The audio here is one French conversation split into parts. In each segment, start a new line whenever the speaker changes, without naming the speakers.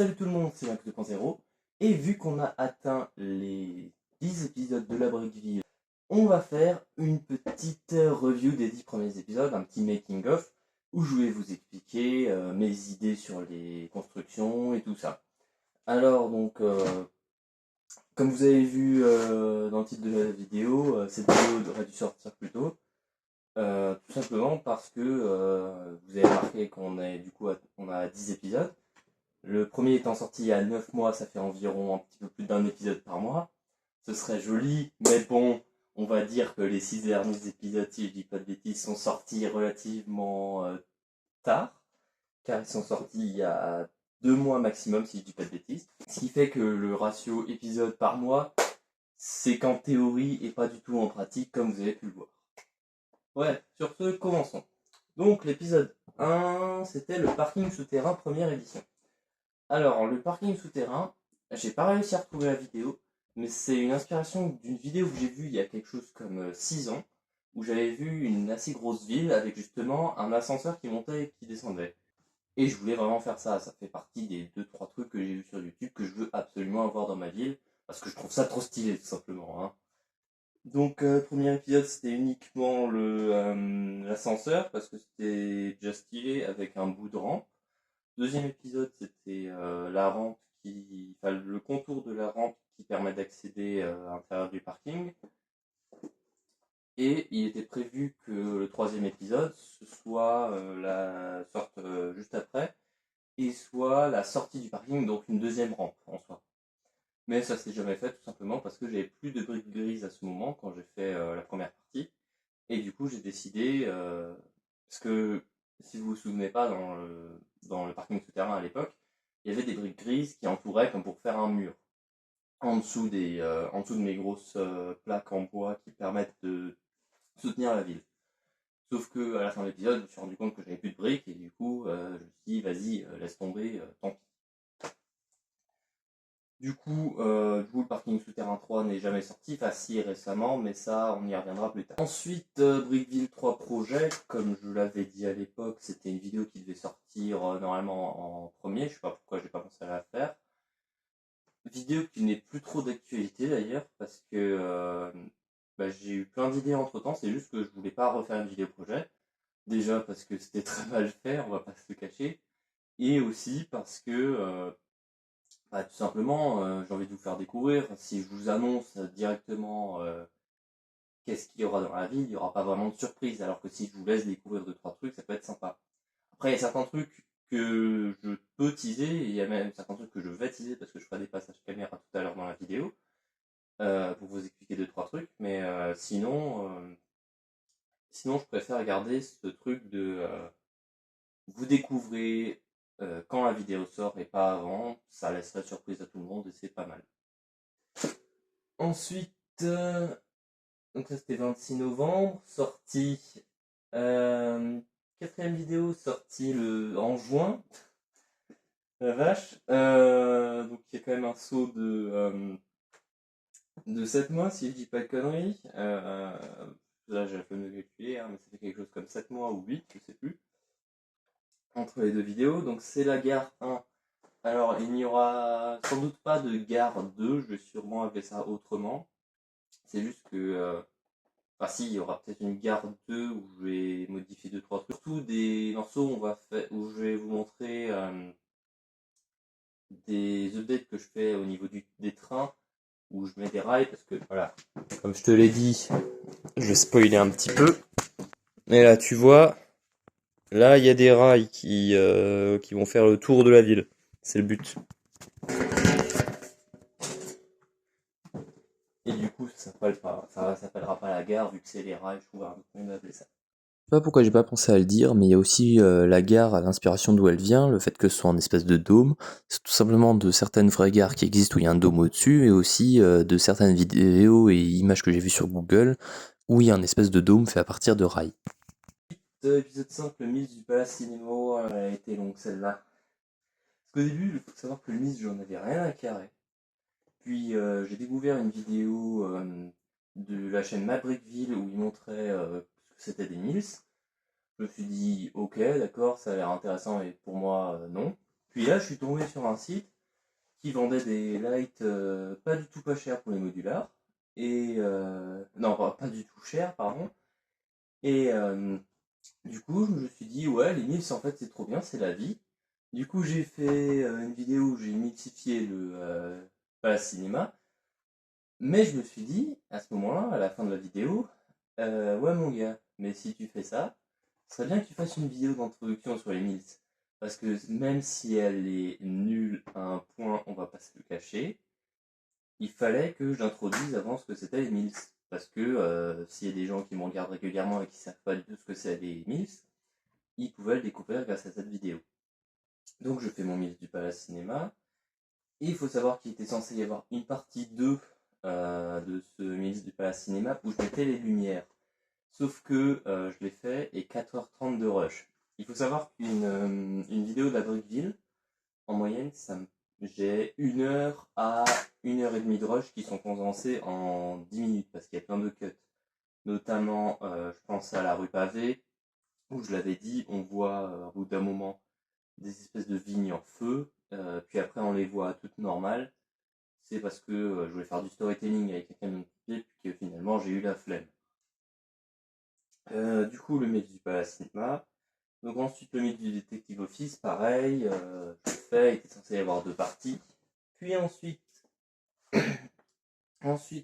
Salut tout le monde, c'est Max 2.0 et vu qu'on a atteint les 10 épisodes de la Brickville, on va faire une petite review des 10 premiers épisodes, un petit making of où je vais vous expliquer mes idées sur les constructions et tout ça. Alors donc, comme vous avez vu dans le titre de la vidéo, cette vidéo aurait dû sortir plus tôt. Tout simplement parce que vous avez remarqué on a 10 épisodes. Le premier étant sorti il y a 9 mois, ça fait environ un petit peu plus d'un épisode par mois. Ce serait joli, mais bon, on va dire que les 6 derniers épisodes, si je dis pas de bêtises, sont sortis relativement tard, car ils sont sortis il y a 2 mois maximum, si je dis pas de bêtises. Ce qui fait que le ratio épisode par mois, c'est qu'en théorie et pas du tout en pratique, comme vous avez pu le voir. Ouais, sur ce, commençons. Donc l'épisode 1, c'était le parking souterrain première édition. Alors, le parking souterrain, j'ai pas réussi à retrouver la vidéo, mais c'est une inspiration d'une vidéo que j'ai vue il y a quelque chose comme 6 ans, où j'avais vu une assez grosse ville avec justement un ascenseur qui montait et qui descendait. Et je voulais vraiment faire ça, ça fait partie des 2-3 trucs que j'ai vus sur YouTube que je veux absolument avoir dans ma ville, parce que je trouve ça trop stylé tout simplement, hein. Donc, premier épisode, c'était uniquement l'ascenseur, parce que c'était déjà stylé avec un bout de rampe. Deuxième épisode, c'était la rampe le contour de la rampe qui permet d'accéder à l'intérieur du parking. Et il était prévu que le troisième épisode, ce soit la sorte juste après, et soit la sortie du parking, donc une deuxième rampe en soi. Mais ça s'est jamais fait tout simplement parce que j'avais plus de briques grises à ce moment quand j'ai fait la première partie. Et du coup, j'ai décidé, parce que si vous vous souvenez pas, dans le parking souterrain à l'époque, il y avait des briques grises qui entouraient comme pour faire un mur. En dessous de mes grosses plaques en bois qui permettent de soutenir la ville. Sauf que à la fin de l'épisode, je me suis rendu compte que j'avais plus de briques et du coup, je me suis dit, vas-y, laisse tomber, tant pis. Du coup, le parking souterrain 3 n'est jamais sorti, enfin si récemment, mais ça, on y reviendra plus tard. Ensuite, Brickville 3 Projet, comme je l'avais dit à l'époque, c'était une vidéo qui devait sortir normalement en premier, je sais pas pourquoi j'ai pas pensé à la faire. Vidéo qui n'est plus trop d'actualité d'ailleurs, parce que j'ai eu plein d'idées entre temps, c'est juste que je voulais pas refaire une vidéo projet. Déjà parce que c'était très mal fait, on va pas se le cacher, et aussi parce que tout simplement, j'ai envie de vous faire découvrir. Si je vous annonce directement qu'est-ce qu'il y aura dans la ville, il n'y aura pas vraiment de surprise. Alors que si je vous laisse découvrir 2-3 trucs, ça peut être sympa. Après, il y a certains trucs que je peux teaser, et il y a même certains trucs que je vais teaser parce que je ferai des passages caméra tout à l'heure dans la vidéo pour vous expliquer 2-3 trucs. Mais sinon, je préfère garder ce truc de vous découvrez quand la vidéo sort et pas avant. Ça laisse la surprise à tout le monde et c'est pas mal. Ensuite, donc ça c'était 26 novembre, sortie, quatrième vidéo sortie en juin, la vache, donc il y a quand même un saut de 7 mois si je dis pas de conneries, là j'ai un peu mieux calculé, hein, mais ça fait quelque chose comme 7 mois ou 8, je sais plus, entre les deux vidéos, donc c'est la gare 1. Alors il n'y aura sans doute pas de gare 2, je vais sûrement appeler ça autrement, c'est juste que enfin si, il y aura peut-être une gare 2 où je vais modifier 2-3 trucs. Surtout des morceaux où je vais vous montrer des updates que je fais au niveau des trains, où je mets des rails, parce que voilà, comme je te l'ai dit, je vais spoiler un petit peu. Mais là, tu vois, là, il y a des rails qui vont faire le tour de la ville. C'est le but. Et du coup, ça s'appellera pas la gare, vu que c'est les rails, je trouve un autre moyen d'appeler ça.
Je sais pas pourquoi j'ai pas pensé à le dire, mais il y a aussi la gare à l'inspiration d'où elle vient, le fait que ce soit en espèce de dôme. C'est tout simplement de certaines vraies gares qui existent où il y a un dôme au-dessus, et aussi de certaines vidéos et images que j'ai vues sur Google où il y a un espèce de dôme fait à partir de rails.
Épisode 5, le mythe du palace cinéma, elle a été longue celle-là. Parce qu'au début, il faut savoir que le mythe, j'en avais rien à carrer. Puis j'ai découvert une vidéo de la chaîne Mabrickville où il montrait ce que c'était des mills. Je me suis dit, ok, d'accord, ça a l'air intéressant, et pour moi, non. Puis là, je suis tombé sur un site qui vendait des lights pas du tout pas chers pour les modulars. Et non, pas du tout cher, pardon. Et du coup, je me suis dit, ouais, les Mills, en fait, c'est trop bien, c'est la vie. Du coup, j'ai fait une vidéo où j'ai mythifié le Palace Cinéma. Mais je me suis dit, à ce moment-là, à la fin de la vidéo, ouais, mon gars, mais si tu fais ça, ce serait bien que tu fasses une vidéo d'introduction sur les Mills. Parce que même si elle est nulle à un point, on va pas se le cacher, il fallait que j'introduise avant ce que c'était les Mills. Parce que s'il y a des gens qui me regardent régulièrement et qui savent pas du tout ce que c'est les Mills, ils pouvaient le découvrir grâce à cette vidéo. Donc je fais mon Mills du Palace Cinéma. Et il faut savoir qu'il était censé y avoir une partie 2 de ce Mills du Palace Cinéma où je mettais les lumières. Sauf que je l'ai fait et 4h30 de rush. Il faut savoir qu'une vidéo de la Brickville, en moyenne, j'ai 1 heure à 1h30 de rush qui sont condensés en 10 minutes parce qu'il y a plein de cuts. Notamment, je pense à la rue Pavée, où je l'avais dit, on voit au bout d'un moment des espèces de vignes en feu, puis après on les voit toutes normales. C'est parce que je voulais faire du storytelling avec un camion de pompiers, puis que finalement j'ai eu la flemme. Du coup, le mec du Palace Cinéma. Donc ensuite, le mythe du Détective Office, pareil, je fais, il était censé y avoir 2 parties. Puis ensuite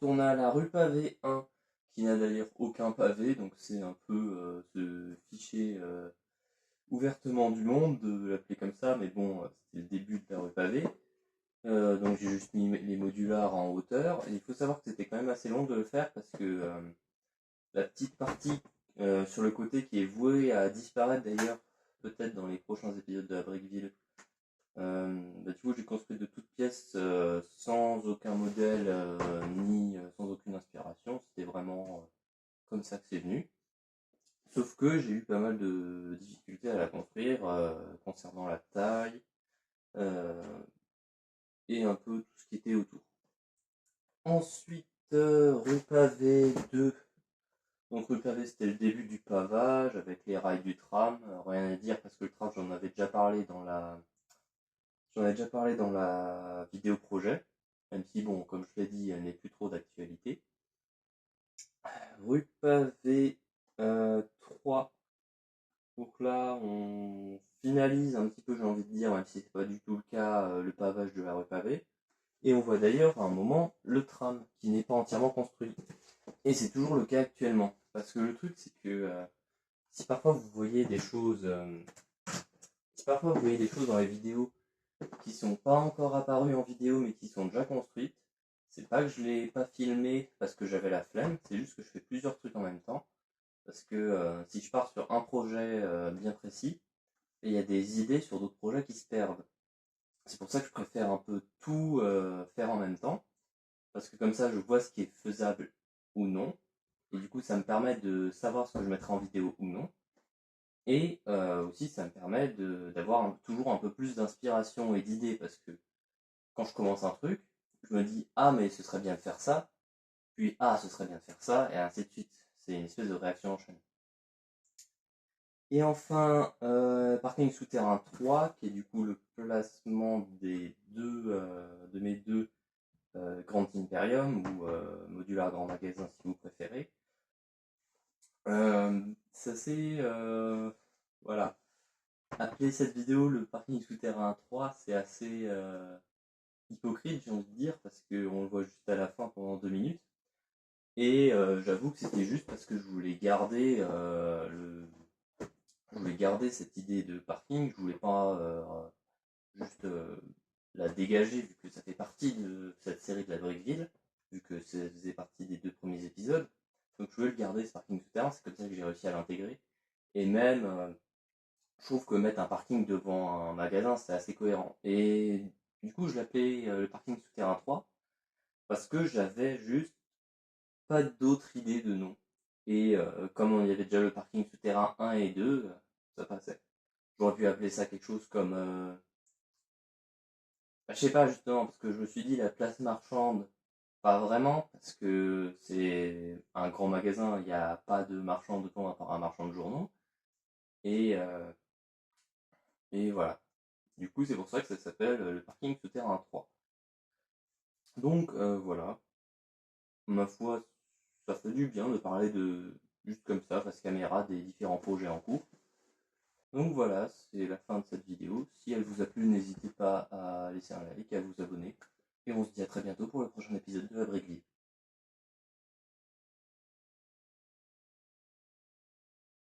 on a la rue Pavé 1, qui n'a d'ailleurs aucun pavé, donc c'est un peu se ficher ouvertement du monde de l'appeler comme ça, mais bon, c'était le début de la rue Pavé. Donc j'ai juste mis les modulars en hauteur, et il faut savoir que c'était quand même assez long de le faire parce que la petite partie sur le côté qui est vouée à disparaître d'ailleurs, peut-être dans les prochains épisodes de la Brickville. Du coup, j'ai construit de toutes pièces sans aucun modèle ni sans aucune inspiration. C'était vraiment comme ça que c'est venu. Sauf que j'ai eu pas mal de difficultés à la construire concernant la taille et un peu tout ce qui était autour. Ensuite, rue Pavé 2. Donc rue Pavé, c'était le début du pavage avec les rails du tram. Rien à dire parce que le tram, j'en avais déjà parlé dans la vidéo projet, même si, bon, comme je l'ai dit, elle n'est plus trop d'actualité. Rue Pavé 3. Donc là, on finalise un petit peu, j'ai envie de dire, même si c'est pas du tout le cas, le pavage de la rue Pavé. Et on voit d'ailleurs à un moment le tram qui n'est pas entièrement construit. Et c'est toujours le cas actuellement. Parce que le truc, c'est que si parfois vous voyez des choses, dans les vidéos qui sont pas encore apparues en vidéo mais qui sont déjà construites, c'est pas que je l'ai pas filmé parce que j'avais la flemme, c'est juste que je fais plusieurs trucs en même temps. Parce que si je pars sur un projet bien précis, il y a des idées sur d'autres projets qui se perdent. C'est pour ça que je préfère un peu tout faire en même temps. Parce que comme ça, je vois ce qui est faisable ou non. Et du coup, ça me permet de savoir ce que je mettrai en vidéo ou non. Et aussi, ça me permet d'avoir toujours un peu plus d'inspiration et d'idées. Parce que quand je commence un truc, je me dis, ah, mais ce serait bien de faire ça. Puis, ah, ce serait bien de faire ça. Et ainsi de suite. C'est une espèce de réaction en chaîne. Et enfin, parking souterrain 3, qui est du coup le placement de mes deux Grand Imperium ou Modular Grand Magasin si vous préférez. Ça c'est voilà. Appeler cette vidéo le parking souterrain 3, c'est assez hypocrite, j'ai envie de dire, parce qu'on le voit juste à la fin pendant 2 minutes. Et j'avoue que c'était juste parce que je voulais garder cette idée de parking, je voulais pas juste la dégager vu que ça fait partie de cette série de la Brickville, vu que ça faisait partie des 2 premiers épisodes. Donc je voulais le garder ce parking souterrain, c'est comme ça que j'ai réussi à l'intégrer. Et même, je trouve que mettre un parking devant un magasin, c'est assez cohérent. Et du coup, je l'appelais le parking souterrain 3, parce que j'avais juste pas d'autres idées de nom. Et comme on y avait déjà le parking souterrain 1 et 2, ça passait. J'aurais pu appeler ça quelque chose comme je sais pas justement, parce que je me suis dit la place marchande, pas vraiment, parce que c'est un grand magasin, il n'y a pas de marchand dedans à part un marchand de journaux. Et, euh, et voilà. Du coup, c'est pour ça que ça s'appelle le parking souterrain 3. Donc voilà, ma foi, ça fait du bien de parler de juste comme ça, face caméra, des différents projets en cours. Donc voilà, c'est la fin de cette vidéo. Si elle vous a plu, n'hésitez pas à laisser un like, à vous abonner. Et on se dit à très bientôt pour le prochain épisode de la Brique Vie.